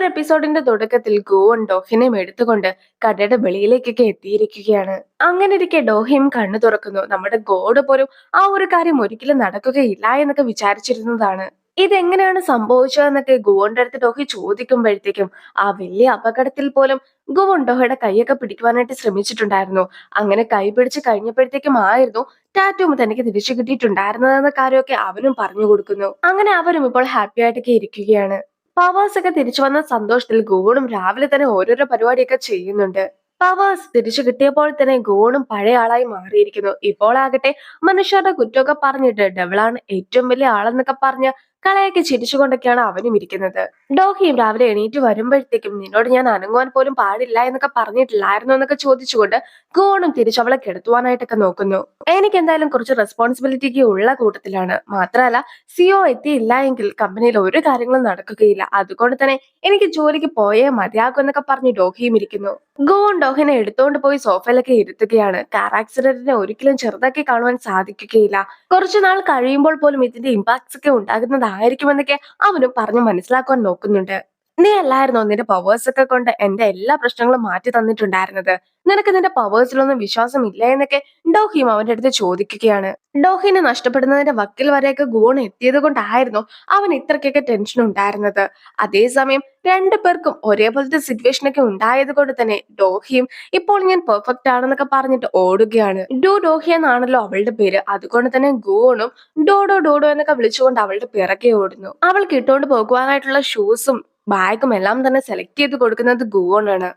ഒരു എപ്പിസോഡിന്റെ തുടക്കത്തിൽ ഗോവൻ ഡോഹിനെയും എടുത്തുകൊണ്ട് കടയുടെ വെളിയിലേക്കൊക്കെ എത്തിയിരിക്കുകയാണ്. അങ്ങനെ ഇരിക്കെ ഡോഹിയും കണ്ണു തുറക്കുന്നു. നമ്മുടെ ഗോഡ് പോലും ആ ഒരു കാര്യം ഒരിക്കലും നടക്കുകയില്ല എന്നൊക്കെ വിചാരിച്ചിരുന്നതാണ്. ഇതെങ്ങനെയാണ് സംഭവിച്ചതെന്നൊക്കെ ഗുവോന്റെ അടുത്ത് ഡോഹി ചോദിക്കുമ്പോഴത്തേക്കും ആ വലിയ അപകടത്തിൽ പോലും ഗുവോൻ ഡോഹയുടെ കൈയൊക്കെ പിടിക്കുവാനായിട്ട് ശ്രമിച്ചിട്ടുണ്ടായിരുന്നു. അങ്ങനെ കൈ പിടിച്ച് കഴിഞ്ഞപ്പോഴത്തേക്കും ആയിരുന്നു ടാറ്റുവും തനിക്ക് തിരിച്ചു കിട്ടിയിട്ടുണ്ടായിരുന്നതെന്ന കാര്യമൊക്കെ അവനും പറഞ്ഞു കൊടുക്കുന്നു. അങ്ങനെ അവരും ഇപ്പോൾ ഹാപ്പി ആയിട്ടൊക്കെ ഇരിക്കുകയാണ്. പവേഴ്സ് ഒക്കെ തിരിച്ചു വന്ന സന്തോഷത്തിൽ ഗോണും രാവിലെ തന്നെ ഓരോരോ പരിപാടിയൊക്കെ ചെയ്യുന്നുണ്ട്. പവേഴ്സ് തിരിച്ചു കിട്ടിയപ്പോൾ തന്നെ ഗോണും പഴയ ആളായി മാറിയിരിക്കുന്നു. ഇപ്പോൾ ആകട്ടെ മനുഷ്യരുടെ കുറ്റമൊക്കെ പറഞ്ഞിട്ട് ഡെവിളാണ് ഏറ്റവും വലിയ ആളെന്നൊക്കെ പറഞ്ഞ് കളയൊക്കെ ചിരിച്ചുകൊണ്ടൊക്കെയാണ് അവനും ഇരിക്കുന്നത്. ഡോഹിയും രാവിലെ എണീറ്റ് വരുമ്പോഴത്തേക്കും നിന്നോട് ഞാൻ അനങ്ങുവാൻ പോലും പാടില്ല എന്നൊക്കെ പറഞ്ഞിട്ടില്ലായിരുന്നു എന്നൊക്കെ ചോദിച്ചുകൊണ്ട് ഗോണും തിരിച്ചവളെ കെടുത്തുവാനായിട്ടൊക്കെ നോക്കുന്നു. എനിക്ക് എന്തായാലും കുറച്ച് റെസ്പോൺസിബിലിറ്റി ഉള്ള കൂട്ടത്തിലാണ്. മാത്രമല്ല സിഒ എത്തിയില്ല എങ്കിൽ കമ്പനിയിൽ ഒരു കാര്യങ്ങളും നടക്കുകയില്ല. അതുകൊണ്ട് തന്നെ എനിക്ക് ജോലിക്ക് പോയേ മതിയാകും എന്നൊക്കെ പറഞ്ഞ് ഡോഹിയും ഇരിക്കുന്നു. ഗോൺ ഡോഹിനെ എടുത്തോണ്ട് പോയി സോഫയിലൊക്കെ ഇരുത്തുകയാണ്. കാർ ആക്സിഡന്റിനെ ഒരിക്കലും ചെറുതാക്കി കാണുവാൻ സാധിക്കുകയില്ല. കുറച്ചുനാൾ കഴിയുമ്പോൾ പോലും ഇതിന്റെ ഇമ്പാക്ട്സ് ഒക്കെ ഉണ്ടാകുന്നതായിരിക്കുമെന്നൊക്കെ അവനും പറഞ്ഞു മനസ്സിലാക്കുവാൻ നോക്കുന്നുണ്ട്. നീ അല്ലായിരുന്നോ നിന്റെ പവേഴ്സ് ഒക്കെ കൊണ്ട് എന്റെ എല്ലാ പ്രശ്നങ്ങളും മാറ്റി തന്നിട്ടുണ്ടായിരുന്നത്? നിനക്ക് നിന്റെ പവേഴ്സിലൊന്നും വിശ്വാസം ഇല്ല എന്നൊക്കെ ഡോഹിയും അവന്റെ അടുത്ത് ചോദിക്കുകയാണ്. ഡോഹിനെ നഷ്ടപ്പെടുന്നതിന്റെ വക്കിൽ വരെയൊക്കെ ഗോൺ എത്തിയത് കൊണ്ടായിരുന്നു അവൻ ഇത്രയ്ക്കൊക്കെ ടെൻഷൻ ഉണ്ടായിരുന്നത്. അതേസമയം രണ്ടു പേർക്കും ഒരേപോലത്തെ സിറ്റുവേഷൻ ഒക്കെ ഉണ്ടായത് കൊണ്ട് തന്നെ ഡോഹിയും ഇപ്പോൾ ഞാൻ പെർഫെക്റ്റ് ആണെന്നൊക്കെ പറഞ്ഞിട്ട് ഓടുകയാണ്. ഡോഹി എന്നാണല്ലോ അവളുടെ പേര്. അതുകൊണ്ട് തന്നെ ഗോണും ഡോഡോ ഡോഡോ എന്നൊക്കെ വിളിച്ചുകൊണ്ട് അവളുടെ പിറകെ ഓടുന്നു. അവൾക്ക് ഇട്ടുകൊണ്ട് പോകുവാനായിട്ടുള്ള ഷൂസും ബാഗും എല്ലാം തന്നെ സെലക്ട് ചെയ്ത് കൊടുക്കുന്നത് ഗുവോണാണ്.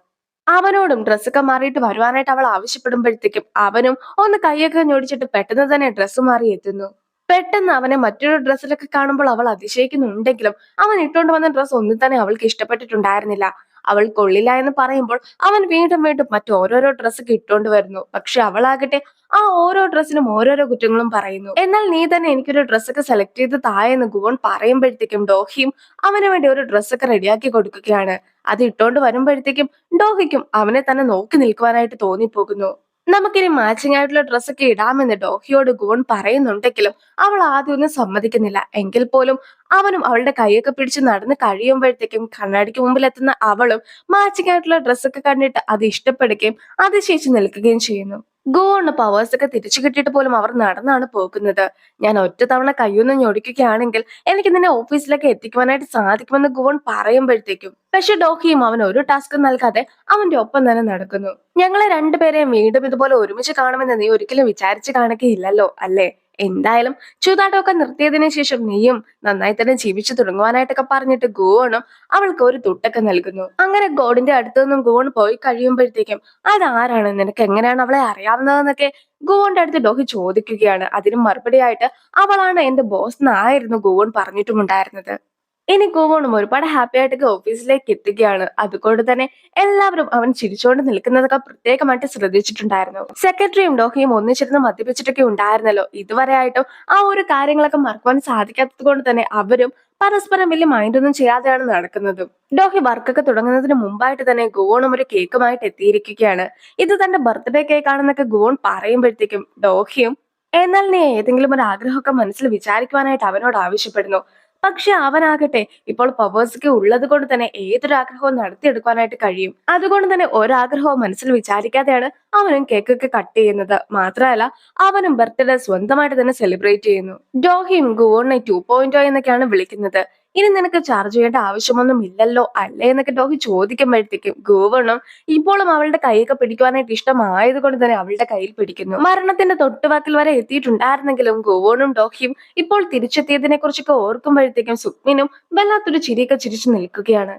അവനോടും ഡ്രസ്സൊക്കെ മാറിയിട്ട് വരുവാനായിട്ട് അവൾ ആവശ്യപ്പെടുമ്പോഴത്തേക്കും അവനും ഒന്ന് കൈയൊക്കെ ഞൊടിച്ചിട്ട് പെട്ടെന്ന് തന്നെ ഡ്രസ്സ് മാറി എത്തുന്നു. പെട്ടെന്ന് അവനെ മറ്റൊരു ഡ്രസ്സിലൊക്കെ കാണുമ്പോൾ അവൾ അതിശയിക്കുന്നുണ്ടെങ്കിലും അവൻ ഇട്ടുകൊണ്ട് വന്ന ഡ്രസ്സ് ഒന്നും തന്നെ അവൾക്ക് ഇഷ്ടപ്പെട്ടിട്ടുണ്ടായിരുന്നില്ല. അവൾ കൊള്ളില്ല എന്ന് പറയുമ്പോൾ അവൻ വീണ്ടും വീണ്ടും മറ്റോരോരോ ഡ്രസ്സൊക്കെ ഇട്ടുകൊണ്ട് വരുന്നു. പക്ഷെ അവളാകട്ടെ ആ ഓരോ ഡ്രസ്സിനും ഓരോരോ കുറ്റങ്ങളും പറയുന്നു. എന്നാൽ നീ തന്നെ എനിക്കൊരു ഡ്രസ്സൊക്കെ സെലക്ട് ചെയ്ത് തായെന്ന് ഗുവൺ പറയുമ്പോഴത്തേക്കും ഡോഹിയും അവന് വേണ്ടി ഒരു ഡ്രസ്സൊക്കെ റെഡിയാക്കി കൊടുക്കുകയാണ്. അത് ഇട്ടോണ്ട് വരുമ്പോഴത്തേക്കും ഡോഹിക്കും അവനെ തന്നെ നോക്കി നിൽക്കുവാനായിട്ട് തോന്നിപ്പോകുന്നു. നമുക്കിനി മാച്ചിങ് ആയിട്ടുള്ള ഡ്രസ്സൊക്കെ ഇടാമെന്ന് ഡോഹിയോട് ഗുവൺ പറയുന്നുണ്ടെങ്കിലും അവൾ ആദ്യമൊന്നും സമ്മതിക്കുന്നില്ല. എങ്കിൽ പോലും അവനും അവളുടെ കൈയൊക്കെ പിടിച്ച് നടന്ന് കഴിയുമ്പോഴത്തേക്കും കണ്ണാടിക്ക് മുമ്പിൽ എത്തുന്ന അവളും മാച്ചിങ് ആയിട്ടുള്ള ഡ്രസ്സൊക്കെ കണ്ടിട്ട് അത് ഇഷ്ടപ്പെടുകയും അതിശയിച്ച് നിൽക്കുകയും ചെയ്യുന്നു. ഗോണ് പവേഴ്സ് ഒക്കെ തിരിച്ചു കിട്ടിയിട്ട് പോലും അവർ നടന്നാണ് പോകുന്നത്. ഞാൻ ഒറ്റ തവണ കയ്യൊന്ന് ഞൊടിക്കുകയാണെങ്കിൽ എനിക്ക് നിന്നെ ഓഫീസിലേക്ക് എത്തിക്കുവാനായിട്ട് സാധിക്കുമെന്ന് ഗോൺ പറയുമ്പോഴത്തേക്കും പക്ഷെ ഡോഹിയും അവൻ ഒരു ടാസ്ക് നൽകാതെ അവന്റെ ഒപ്പം തന്നെ നടക്കുന്നു. ഞങ്ങളെ രണ്ടുപേരെയും വീണ്ടും ഇതുപോലെ ഒരുമിച്ച് കാണുമെന്ന് നീ ഒരിക്കലും വിചാരിച്ചു കാണുകയില്ലല്ലോ അല്ലേ? എന്തായാലും ചൂതാട്ടമൊക്കെ നിർത്തിയതിനു ശേഷം നീയും നന്നായി തന്നെ ജീവിച്ചു തുടങ്ങുവാനായിട്ടൊക്കെ പറഞ്ഞിട്ട് ഗോണും അവൾക്ക് ഒരു തുട്ടൊക്കെ നൽകുന്നു. അങ്ങനെ ഗോഡിന്റെ അടുത്തു നിന്നും ഗോൺ പോയി കഴിയുമ്പോഴത്തേക്കും അതാരാണ്, നിനക്ക് എങ്ങനെയാണ് അവളെ അറിയാവുന്നതെന്നൊക്കെ ഗോവന്റെ അടുത്ത് ഡോഹി ചോദിക്കുകയാണ്. അതിന് മറുപടിയായിട്ട് അവളാണ് എന്റെ ബോസ് എന്നായിരുന്നു ഗോവൻ പറഞ്ഞിട്ടുമുണ്ടായിരുന്നത്. ഇനി ഗോവണും ഒരുപാട് ഹാപ്പി ആയിട്ടൊക്കെ ഓഫീസിലേക്ക് എത്തുകയാണ്. അതുകൊണ്ട് തന്നെ എല്ലാവരും അവൻ ചിരിച്ചുകൊണ്ട് നിൽക്കുന്നതൊക്കെ പ്രത്യേകമായിട്ട് ശ്രദ്ധിച്ചിട്ടുണ്ടായിരുന്നു. സെക്രട്ടറിയും ഡോഹിയും ഒന്നിച്ചിരുന്ന് മദ്യപിച്ചിട്ടൊക്കെ ഉണ്ടായിരുന്നല്ലോ. ഇതുവരെ ആയിട്ടും ആ ഒരു കാര്യങ്ങളൊക്കെ മറക്കുവാൻ സാധിക്കാത്തത് കൊണ്ട് തന്നെ അവരും പരസ്പരം വലിയ മൈൻഡൊന്നും ചെയ്യാതെയാണ് നടക്കുന്നത്. ഡോഹി വർക്കൊക്കെ തുടങ്ങുന്നതിന് മുമ്പായിട്ട് തന്നെ ഗോണും ഒരു കേക്കുമായിട്ട് എത്തിയിരിക്കുകയാണ്. ഇത് തന്റെ ബർത്ത്ഡേ കേക്ക് ആണെന്നൊക്കെ ഗോൺ പറയുമ്പോഴത്തേക്കും ഡോഹിയും എന്നാൽ നീ ഏതെങ്കിലും ഒരു ആഗ്രഹമൊക്കെ മനസ്സിൽ വിചാരിക്കുവാനായിട്ട് അവനോട് ആവശ്യപ്പെടുന്നു. പക്ഷെ അവനാകട്ടെ ഇപ്പോൾ പവേഴ്സൊക്കെ ഉള്ളത് കൊണ്ട് തന്നെ ഏതൊരു ആഗ്രഹവും നടത്തിയെടുക്കാനായിട്ട് കഴിയും. അതുകൊണ്ട് തന്നെ ഒരാഗ്രഹവും മനസ്സിൽ വിചാരിക്കാതെയാണ് അവനും കേക്കൊക്കെ കട്ട് ചെയ്യുന്നത്. മാത്രമല്ല അവനും ബർത്ത്ഡേ സ്വന്തമായിട്ട് തന്നെ സെലിബ്രേറ്റ് ചെയ്യുന്നു. ഡോഹിയും ഗോണിനെ 2.0 എന്നൊക്കെയാണ് വിളിക്കുന്നത്. ഇനി നിനക്ക് ചാർജ് ചെയ്യേണ്ട ആവശ്യമൊന്നും ഇല്ലല്ലോ അല്ലേ എന്നൊക്കെ ഡോഹി ചോദിക്കുമ്പോഴത്തേക്കും ഗോവണും ഇപ്പോഴും അവളുടെ കൈയൊക്കെ പിടിക്കുവാനായിട്ട് ഇഷ്ടമായത് കൊണ്ട് തന്നെ അവളുടെ കയ്യിൽ പിടിക്കുന്നു. മരണത്തിന്റെ തൊട്ടുവാക്കിൽ വരെ എത്തിയിട്ടുണ്ടായിരുന്നെങ്കിലും ഗോവണും ഡോഹിയും ഇപ്പോൾ തിരിച്ചെത്തിയതിനെ കുറിച്ചൊക്കെ ഓർക്കുമ്പോഴത്തേക്കും സുക്മിനും വല്ലാത്തൊരു ചിരിയൊക്കെ ചിരിച്ചു നിൽക്കുകയാണ്.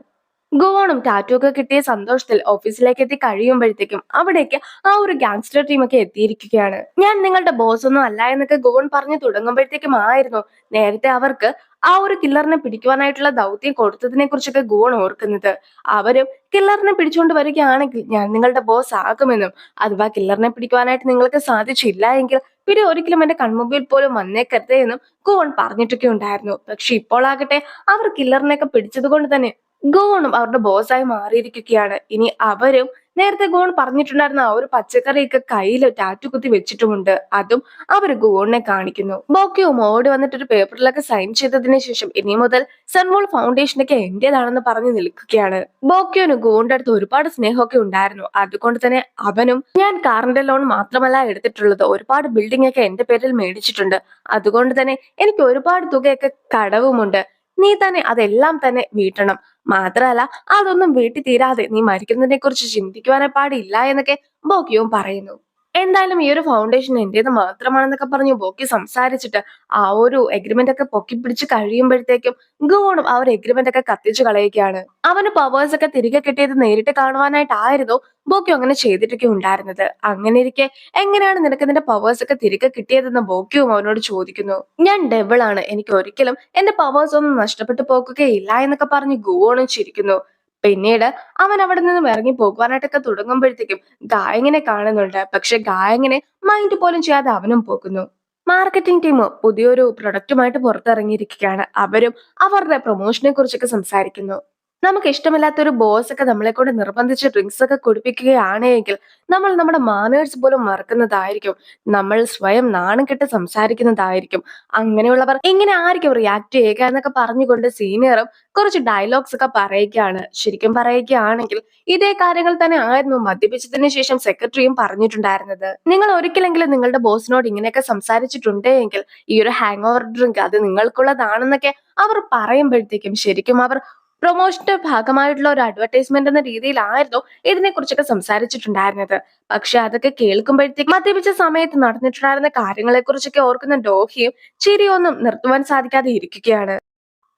ഗോവണും ടാറ്റു ഒക്കെ കിട്ടിയ സന്തോഷത്തിൽ ഓഫീസിലേക്ക് എത്തി കഴിയുമ്പോഴത്തേക്കും അവിടേക്ക് ആ ഒരു ഗാങ്സ്റ്റർ ടീമൊക്കെ എത്തിയിരിക്കുകയാണ്. ഞാൻ നിങ്ങളുടെ ബോസ് ഒന്നും അല്ല എന്നൊക്കെ ഗോവൺ പറഞ്ഞു തുടങ്ങുമ്പോഴത്തേക്കും ആയിരുന്നു നേരത്തെ അവർക്ക് ആ ഒരു കില്ലറിനെ പിടിക്കുവാനായിട്ടുള്ള ദൗത്യം കൊടുത്തതിനെ കുറിച്ചൊക്കെ ഗോവൺ ഓർക്കുന്നത്. അവരും കില്ലറിനെ പിടിച്ചുകൊണ്ട് വരികയാണെങ്കിൽ ഞാൻ നിങ്ങളുടെ ബോസ് ആകുമെന്നും അഥവാ കില്ലറിനെ പിടിക്കുവാനായിട്ട് നിങ്ങൾക്ക് സാധിച്ചില്ല എങ്കിൽ പിന്നെ ഒരിക്കലും എന്റെ കൺമുമ്പിൽ പോലും വന്നേക്കരുത് എന്നും ഗോവൺ പറഞ്ഞിട്ടൊക്കെ ഉണ്ടായിരുന്നു. പക്ഷെ ഇപ്പോൾ ആകട്ടെ അവർ കില്ലറിനെയൊക്കെ പിടിച്ചത് കൊണ്ട് തന്നെ ഗോണും അവരുടെ ബോസായി മാറിയിരിക്കുകയാണ്. ഇനി അവരും നേരത്തെ ഗോൺ പറഞ്ഞിട്ടുണ്ടായിരുന്ന ആ ഒരു പച്ചക്കറിയൊക്കെ കയ്യിൽ ടാറ്റു കുത്തി വെച്ചിട്ടുമുണ്ട്. അതും അവര് ഗോണിനെ കാണിക്കുന്നു. ബോക്കിയും ഓടി വന്നിട്ട് ഒരു പേപ്പറിലൊക്കെ സൈൻ ചെയ്തതിനു ശേഷം ഇനി മുതൽ സൺവോൾ ഫൗണ്ടേഷനൊക്കെ എന്റേതാണെന്ന് പറഞ്ഞു നിൽക്കുകയാണ്. ബോക്കിയോന് ഗോണിന്റെ അടുത്ത് ഒരുപാട് സ്നേഹമൊക്കെ ഉണ്ടായിരുന്നു. അതുകൊണ്ട് തന്നെ അവനും ഞാൻ കാറിന്റെ ലോൺ മാത്രമല്ല എടുത്തിട്ടുള്ളത്, ഒരുപാട് ബിൽഡിംഗ് ഒക്കെ എന്റെ പേരിൽ മേടിച്ചിട്ടുണ്ട്. അതുകൊണ്ട് തന്നെ എനിക്ക് ഒരുപാട് തുകയൊക്കെ കടവുമുണ്ട്. നീ തന്നെ അതെല്ലാം തന്നെ വീട്ടണം. മാത്രമല്ല അതൊന്നും വീട്ടി തീരാതെ നീ മരിക്കുന്നതിനെ കുറിച്ച് ചിന്തിക്കുവാനേ പാടില്ല എന്നൊക്കെ ബോക്കിയും പറയുന്നു. എന്തായാലും ഈ ഒരു ഫൗണ്ടേഷൻ എന്റേത് മാത്രമാണെന്നൊക്കെ പറഞ്ഞു ബോക്കി സംസാരിച്ചിട്ട് ആ ഒരു എഗ്രിമെന്റ് ഒക്കെ പൊക്കി പിടിച്ച് കഴിയുമ്പോഴത്തേക്കും ഗോണും ആ ഒരു എഗ്രിമെന്റ് ഒക്കെ കത്തിച്ചു കളയുകയാണ്. അവന് പവേഴ്സ് ഒക്കെ തിരികെ കിട്ടിയത് നേരിട്ട് കാണുവാനായിട്ടായിരുന്നു ബോക്കി അങ്ങനെ ചെയ്തിട്ടൊക്കെ ഉണ്ടായിരുന്നത്. അങ്ങനെ ഇരിക്കെ എങ്ങനെയാണ് നിനക്ക് നിന്റെ പവേഴ്സ് ഒക്കെ തിരികെ കിട്ടിയതെന്ന് ബോക്കിയും അവനോട് ചോദിക്കുന്നു. ഞാൻ ഡെവിൾ ആണ്, എനിക്ക് ഒരിക്കലും എന്റെ പവേഴ്സ് ഒന്നും നഷ്ടപ്പെട്ടു പോകുകയില്ല എന്നൊക്കെ പറഞ്ഞ് ഗോണും ചിരിക്കുന്നു. പിന്നീട് അവൻ അവിടെ നിന്നും ഇറങ്ങി പോകുവാനായിട്ടൊക്കെ തുടങ്ങുമ്പോഴത്തേക്കും ഗായങ്ങിനെ കാണുന്നുണ്ട്. പക്ഷെ ഗായങ്ങിനെ മൈൻഡ് പോലും ചെയ്യാതെ അവനും പോകുന്നു. മാർക്കറ്റിംഗ് ടീം പുതിയൊരു പ്രൊഡക്റ്റുമായിട്ട് പുറത്തിറങ്ങിയിരിക്കുകയാണ്. അവരും അവരുടെ പ്രൊമോഷനെ കുറിച്ചൊക്കെ സംസാരിക്കുന്നു. നമുക്ക് ഇഷ്ടമില്ലാത്ത ഒരു ബോസ് ഒക്കെ നമ്മളെ കൊണ്ട് നിർബന്ധിച്ച് ഡ്രിങ്ക്സ് ഒക്കെ കുടിപ്പിക്കുകയാണെങ്കിൽ നമ്മൾ നമ്മുടെ മാനേഴ്സ് പോലും മറക്കുന്നതായിരിക്കും. നമ്മൾ സ്വയം നാണം കെട്ട് സംസാരിക്കുന്നതായിരിക്കും. അങ്ങനെയുള്ളവർ ഇങ്ങനെ ആയിരിക്കും റിയാക്ട് ചെയ്യുക എന്നൊക്കെ പറഞ്ഞുകൊണ്ട് സീനിയറും കുറച്ച് ഡയലോഗ്സ് ഒക്കെ പറയുകയാണ്. ശരിക്കും പറയുകയാണെങ്കിൽ ഇതേ കാര്യങ്ങൾ തന്നെ ആയിരുന്നു മദ്യപിച്ചതിന് ശേഷം സെക്രട്ടറിയും പറഞ്ഞിട്ടുണ്ടായിരുന്നത്. നിങ്ങൾ ഒരിക്കലെങ്കിലും നിങ്ങളുടെ ബോസിനോട് ഇങ്ങനെയൊക്കെ സംസാരിച്ചിട്ടുണ്ടെങ്കിൽ ഈ ഒരു ഹാങ് ഓവർ ഡ്രിങ്ക് അത് നിങ്ങൾക്കുള്ളതാണെന്നൊക്കെ അവർ പറയുമ്പോഴത്തേക്കും ശരിക്കും അവർ പ്രൊമോഷന്റെ ഭാഗമായിട്ടുള്ള ഒരു അഡ്വർടൈസ്മെന്റ് എന്ന രീതിയിലായിരുന്നു ഇതിനെ കുറിച്ചൊക്കെ സംസാരിച്ചിട്ടുണ്ടായിരുന്നത്. പക്ഷെ അതൊക്കെ കേൾക്കുമ്പോഴത്തേക്ക് മദ്യപിച്ച സമയത്ത് നടന്നിട്ടുണ്ടായിരുന്ന കാര്യങ്ങളെ കുറിച്ചൊക്കെ ഓർക്കുന്ന ഡോഹിയും ചിരിയൊന്നും നിർത്തുവാൻ സാധിക്കാതെ ഇരിക്കുകയാണ്.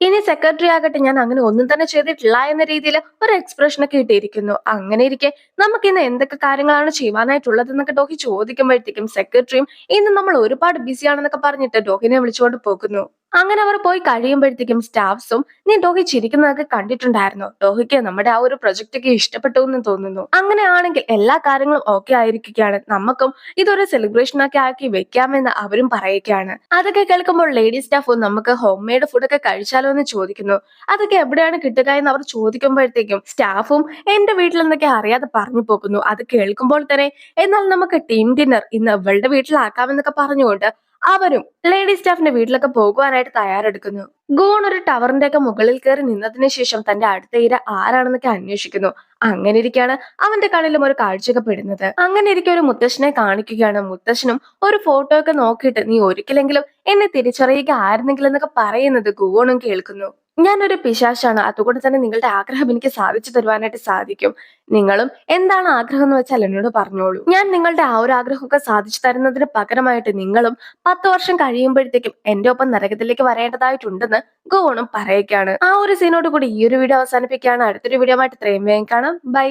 ഇനി സെക്രട്ടറി ആകട്ടെ ഞാൻ അങ്ങനെ ഒന്നും തന്നെ ചെയ്തിട്ടില്ല എന്ന രീതിയിൽ ഒരു എക്സ്പ്രഷൻ ഒക്കെ ഇട്ടിരിക്കുന്നു. അങ്ങനെ ഇരിക്കെ നമുക്ക് ഇന്ന് എന്തൊക്കെ കാര്യങ്ങളാണ് ചെയ്യുവാനായിട്ടുള്ളത് എന്നൊക്കെ ഡോഹി ചോദിക്കുമ്പോഴത്തേക്കും സെക്രട്ടറിയും ഇന്ന് നമ്മൾ ഒരുപാട് ബിസി ആണെന്നൊക്കെ പറഞ്ഞിട്ട് ഡോഹിനെ വിളിച്ചുകൊണ്ട് പോകുന്നു. അങ്ങനെ അവർ പോയി കഴിയുമ്പോഴത്തേക്കും സ്റ്റാഫ്സും നീ ഡോഹി ചിരിക്കുന്നതൊക്കെ കണ്ടിട്ടുണ്ടായിരുന്നു, ഡോഹിക്ക് നമ്മുടെ ആ ഒരു പ്രൊജക്ട് ഒക്കെ ഇഷ്ടപ്പെട്ടു എന്ന് തോന്നുന്നു. അങ്ങനെയാണെങ്കിൽ എല്ലാ കാര്യങ്ങളും ഓക്കെ ആയിരിക്കുകയാണ്, നമുക്കും ഇതൊരു സെലിബ്രേഷൻ ഒക്കെ ആക്കി വെക്കാമെന്ന് അവരും പറയുകയാണ്. അതൊക്കെ കേൾക്കുമ്പോൾ ലേഡി സ്റ്റാഫും നമുക്ക് ഹോം മെയ്ഡ് ഫുഡ് ഒക്കെ കഴിച്ചാലോ എന്ന് ചോദിക്കുന്നു. അതൊക്കെ എവിടെയാണ് കിട്ടുക എന്ന് അവർ ചോദിക്കുമ്പോഴത്തേക്കും സ്റ്റാഫും എന്റെ വീട്ടിൽ നിന്നൊക്കെ അറിയാതെ പറഞ്ഞു പോകുന്നു. അത് കേൾക്കുമ്പോൾ തന്നെ എന്നാൽ നമുക്ക് ടീം ഡിന്നർ ഇന്ന് അവളുടെ വീട്ടിലാക്കാമെന്നൊക്കെ പറഞ്ഞുകൊണ്ട് അവരും ലേഡി സ്റ്റാഫിന്റെ വീട്ടിലൊക്കെ പോകുവാനായിട്ട് തയ്യാറെടുക്കുന്നു. ഗോൺ ഒരു ടവറിന്റെ ഒക്കെ മുകളിൽ കയറി നിന്നതിന് ശേഷം തന്റെ അടുത്ത ഇര ആരാണെന്നൊക്കെ അന്വേഷിക്കുന്നു. അങ്ങനെ ഇരിക്കാണ് അവന്റെ കണ്ണിലും ഒരു കാഴ്ചയൊക്കെ പെടുന്നത്. അങ്ങനെ ഇരിക്കെ ഒരു മുത്തശ്ശനെ കാണിക്കുകയാണ്. മുത്തശ്ശനും ഒരു ഫോട്ടോ ഒക്കെ നോക്കിയിട്ട് നീ ഒരിക്കലെങ്കിലും എന്നെ തിരിച്ചറിയുക ആയിരുന്നെങ്കിൽ എന്നൊക്കെ പറയുന്നത് ഗോണും കേൾക്കുന്നു. ഞാനൊരു പിശാചാണ്, അതുകൊണ്ട് തന്നെ നിങ്ങളുടെ ആഗ്രഹം എനിക്ക് സാധിച്ചു തരുവാനായിട്ട് സാധിക്കും. നിങ്ങളും എന്താണ് ആഗ്രഹം എന്ന് വെച്ചാൽ എന്നോട് പറഞ്ഞോളൂ. ഞാൻ നിങ്ങളുടെ ആ ഒരു ആഗ്രഹമൊക്കെ സാധിച്ചു തരുന്നതിന് പകരമായിട്ട് നിങ്ങളും 10 വർഷം കഴിയുമ്പോഴത്തേക്കും എന്റെ ഒപ്പം നരകത്തിലേക്ക് വരേണ്ടതായിട്ടുണ്ടെന്ന് ഗോണും പറയുകയാണ്. ആ ഒരു സീനോട് കൂടി ഈ ഒരു വീഡിയോ അവസാനിപ്പിക്കുകയാണ്. അടുത്തൊരു വീഡിയോ ആയിട്ട് ഇത്രയും വേഗം കാണാം. ബൈ.